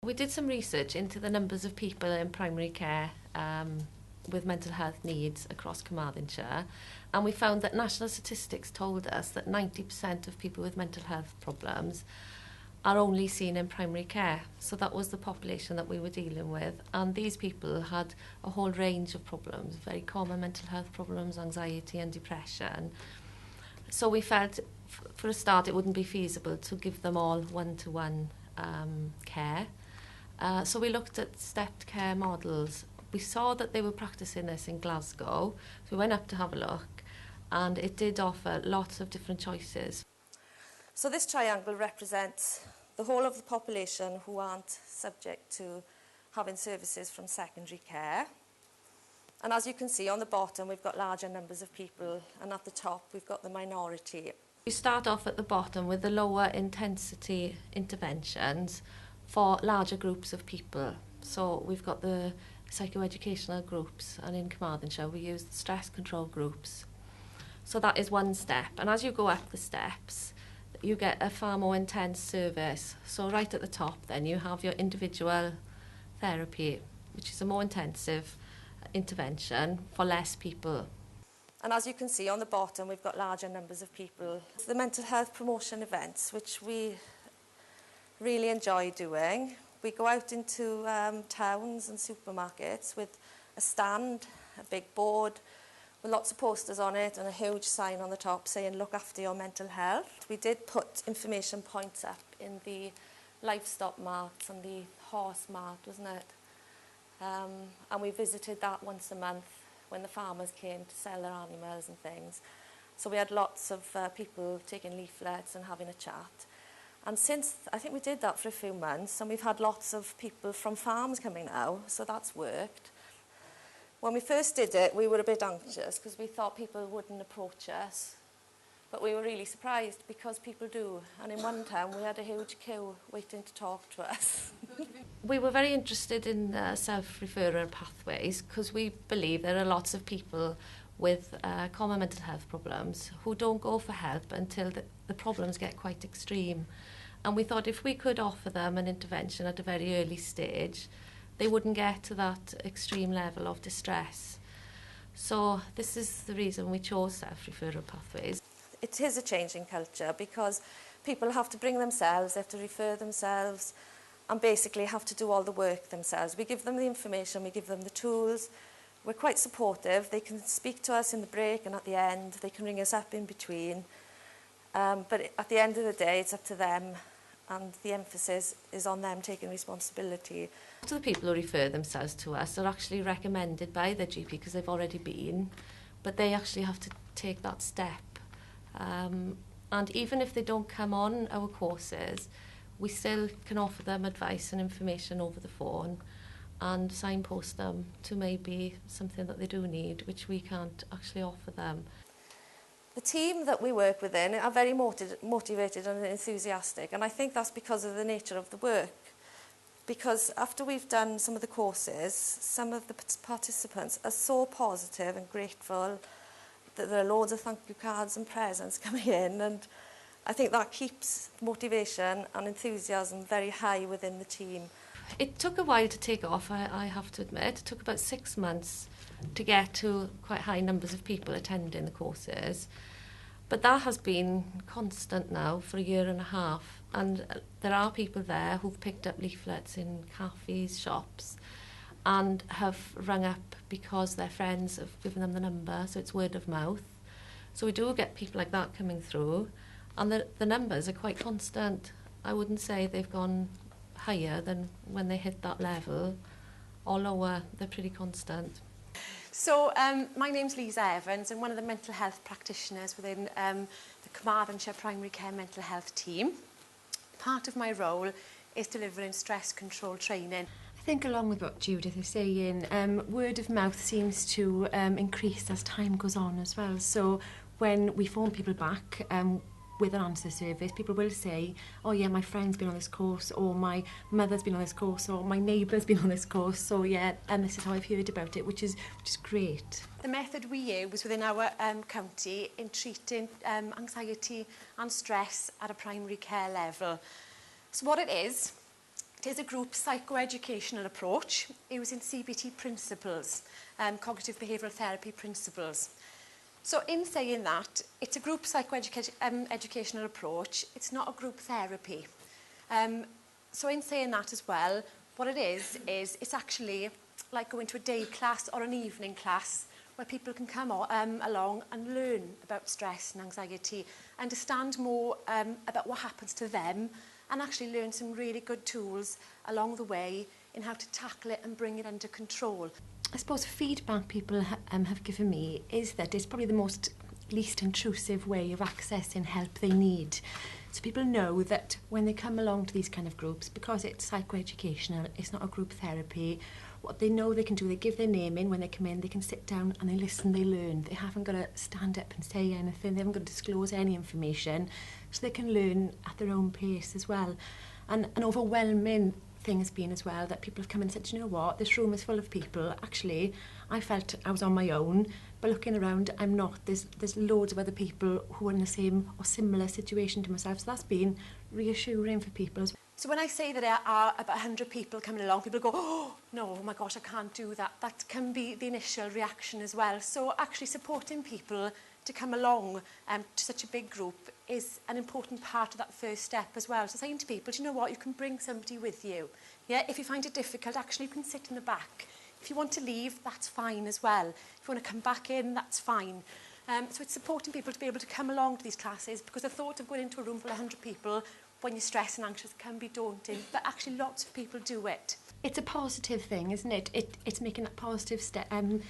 We did some research into the numbers of people in primary care with mental health needs across Carmarthenshire, and we found that national statistics told us that 90% of people with mental health problems are only seen in primary care. So that was the population that we were dealing with, and these people had a whole range of problems, very common mental health problems, anxiety and depression. So we felt for a start it wouldn't be feasible to give them all one-to-one care. So we looked at stepped care models. We saw that they were practicing this in Glasgow, so we went up to have a look, and it did offer lots of different choices. So this triangle represents the whole of the population who aren't subject to having services from secondary care. And as you can see on the bottom, we've got larger numbers of people, and at the top we've got the minority. We start off at the bottom with the lower intensity interventions for larger groups of people. So we've got the psychoeducational groups, and in Carmarthenshire we use the stress control groups. So that is one step, and as you go up the steps you get a far more intense service. So right at the top then you have your individual therapy, which is a more intensive intervention for less people. And as you can see on the bottom we've got larger numbers of people. The mental health promotion events, which we really enjoy doing. We go out into towns and supermarkets with a stand, a big board with lots of posters on it and a huge sign on the top saying look after your mental health. We did put information points up in the livestock marts and the horse mart, wasn't it? And we visited that once a month when the farmers came to sell their animals and things. So we had lots of people taking leaflets and having a chat. And since, I think we did that for a few months, and we've had lots of people from farms coming now, so that's worked. When we first did it, we were a bit anxious because we thought people wouldn't approach us. But we were really surprised because people do. And in one town, we had a huge queue waiting to talk to us. We were very interested in self-referral pathways because we believe there are lots of people with common mental health problems who don't go for help until the problems get quite extreme. And we thought if we could offer them an intervention at a very early stage, they wouldn't get to that extreme level of distress. So this is the reason we chose self-referral pathways. It is a change in culture because people have to bring themselves, they have to refer themselves, and basically have to do all the work themselves. We give them the information, we give them the tools. We're quite supportive. They can speak to us in the break and at the end. They can ring us up in between. But at the end of the day, it's up to them, and the emphasis is on them taking responsibility. Most of the people who refer themselves to us are actually recommended by their GP because they've already been, but they actually have to take that step. And even if they don't come on our courses, we still can offer them advice and information over the phone and signpost them to maybe something that they do need, which we can't actually offer them. The team that we work within are very motivated and enthusiastic, and I think that's because of the nature of the work. Because after we've done some of the courses, some of the participants are so positive and grateful that there are loads of thank you cards and presents coming in, and I think that keeps motivation and enthusiasm very high within the team. It took a while to take off, I have to admit. It took about 6 months to get to quite high numbers of people attending the courses. But that has been constant now for a year and a half. And there are people there who've picked up leaflets in cafes, shops, and have rung up because their friends have given them the number, so it's word of mouth. So we do get people like that coming through. And the numbers are quite constant. I wouldn't say they've gone higher than when they hit that level or lower. They're pretty constant. So my name's Lisa Evans. I'm one of the mental health practitioners within the Carmarthenshire Primary Care Mental Health team. Part of my role is delivering stress control training. I think along with what Judith is saying, word of mouth seems to increase as time goes on as well. So when we phone people back with an answer service, people will say, oh yeah, my friend's been on this course, or my mother's been on this course, or my neighbour's been on this course, so yeah, and this is how I've heard about it, which is great. The method we use within our county in treating anxiety and stress at a primary care level. So what it is It is a group psychoeducational approach using CBT principles, cognitive behavioural therapy principles. So in saying that, it's a group psychoeducational approach, it's not a group therapy. So in saying that as well, what it is it's actually like going to a day class or an evening class where people can come along and learn about stress and anxiety, understand more about what happens to them, and actually learn some really good tools along the way in how to tackle it and bring it under control. I suppose feedback people have given me is that it's probably the most least intrusive way of accessing help they need. So people know that when they come along to these kind of groups, because it's psychoeducational, it's not a group therapy, what they know they can do, they give their name in when they come in, they can sit down and they listen, they learn. They haven't got to stand up and say anything, they haven't got to disclose any information, so they can learn at their own pace as well. And an overwhelming thing has been as well that people have come and said, you know what, this room is full of people. Actually, I felt I was on my own, but looking around, I'm not. There's loads of other people who are in the same or similar situation to myself. So that's been reassuring for people as well. So when I say that there are about 100 people coming along, people go, oh, no, oh my gosh, I can't do that. That can be the initial reaction as well. So actually supporting people to come along to such a big group is an important part of that first step as well. So saying to people, do you know what, you can bring somebody with you. Yeah, if you find it difficult, actually you can sit in the back. If you want to leave, that's fine as well. If you want to come back in, that's fine. So it's supporting people to be able to come along to these classes, because the thought of going into a room full of 100 people when you're stressed and anxious can be daunting, but actually lots of people do it. It's a positive thing, isn't it? It's making that positive step in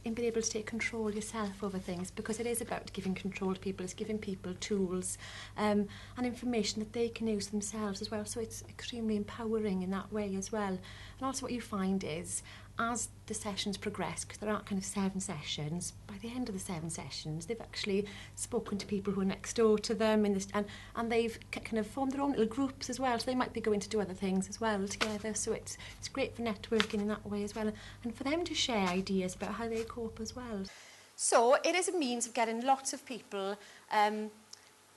being able to take control yourself over things, because it is about giving control to people. It's giving people tools and information that they can use themselves as well. So it's extremely empowering in that way as well. And also what you find is, as the sessions progress, because there are kind of 7 sessions, by the end of the 7 sessions, they've actually spoken to people who are next door to them, and they've kind of formed their own little groups as well, so they might be going to do other things as well together. So it's great for networking in that way as well, and for them to share ideas about how they cope as well. So it is a means of getting lots of people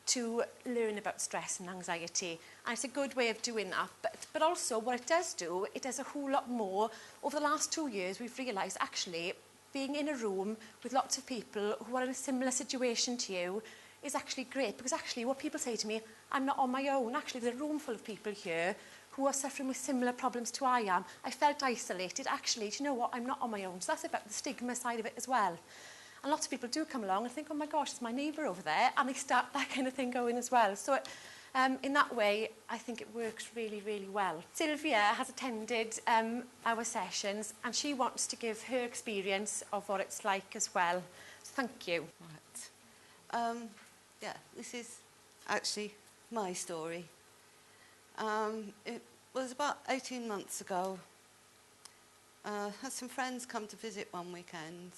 to learn about stress and anxiety. And it's a good way of doing that. But also what it does a whole lot more. Over the last 2 years, we've realised actually being in a room with lots of people who are in a similar situation to you is actually great, because actually what people say to me, I'm not on my own. Actually, there's a room full of people here who are suffering with similar problems to I am. I felt isolated. Actually, do you know what? I'm not on my own. So that's about the stigma side of it as well. And lots of people do come along and think, oh my gosh, it's my neighbour over there, and they start that kind of thing going as well. So in that way, I think it works really, really well. Sylvia has attended our sessions, and she wants to give her experience of what it's like as well. So thank you. Right. Yeah, this is actually my story. It was about 18 months ago. I had some friends come to visit one weekend,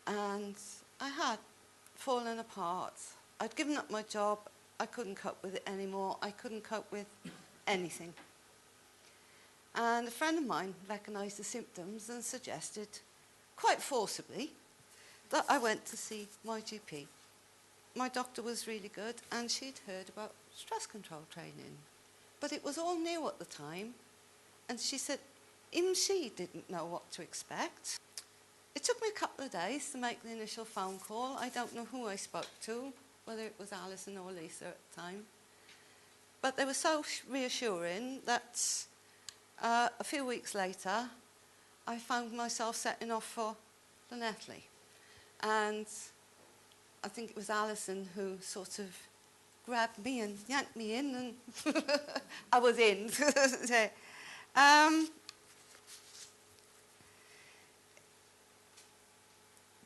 and I had fallen apart. I'd given up my job. I couldn't cope with it anymore. I couldn't cope with anything. And a friend of mine recognised the symptoms and suggested, quite forcibly, that I went to see my GP. My doctor was really good, and she'd heard about stress control training. But it was all new at the time, and she said even she didn't know what to expect. It took me a couple of days to make the initial phone call. I don't know who I spoke to, whether it was Alison or Lisa at the time. But they were so reassuring that a few weeks later, I found myself setting off for Llanelli. And I think it was Alison who sort of grabbed me and yanked me in, and I was in.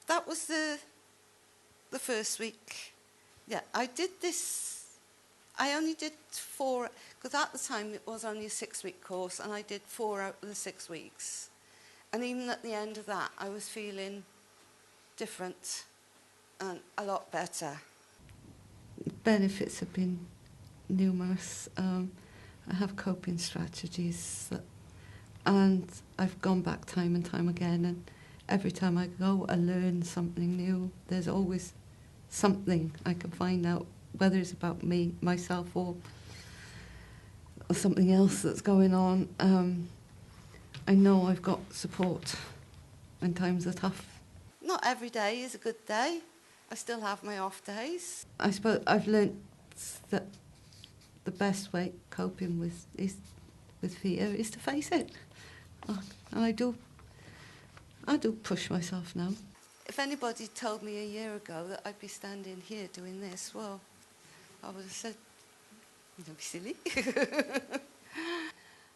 That was the first week. Yeah, I did this. I only did 4, because at the time it was only a 6-week course, and I did 4 out of the 6 weeks. And even at the end of that, I was feeling different and a lot better. Benefits have been numerous. I have coping strategies, and I've gone back time and time again, and every time I go, I learn something new. There's always something I can find out, whether it's about me, myself, or or something else that's going on, I know I've got support when times are tough. Not every day is a good day. I still have my off days. I suppose I've learnt that the best way coping with fear is to face it. And I do push myself now. If anybody told me a year ago that I'd be standing here doing this, well, I would have said, don't be silly.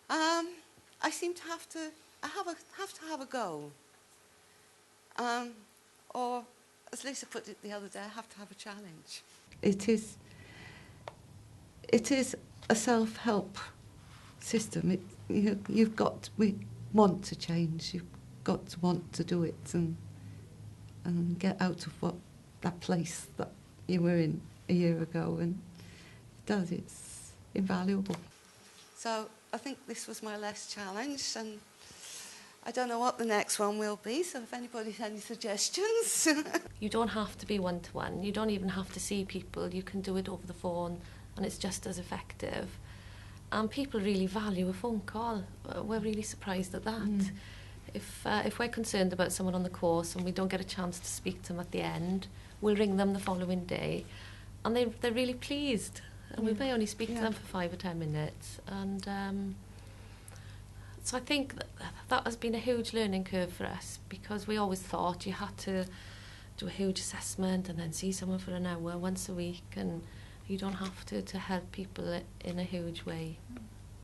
I seem to have to have a goal. Or, as Lisa put it the other day, I have to have a challenge. It is a self-help system. We want to change. You've got to want to do it and get out of that place that you were in a year ago. And it's invaluable. So I think this was my last challenge, and I don't know what the next one will be, so if anybody has any suggestions. You don't have to be one-to-one. You don't even have to see people. You can do it over the phone, and it's just as effective. And people really value a phone call. We're really surprised at that. If we're concerned about someone on the course and we don't get a chance to speak to them at the end, we'll ring them the following day, and they're really pleased. And we may only speak to them for 5 or 10 minutes. And so I think that has been a huge learning curve for us, because we always thought you had to do a huge assessment and then see someone for an hour once a week, and you don't have to help people in a huge way.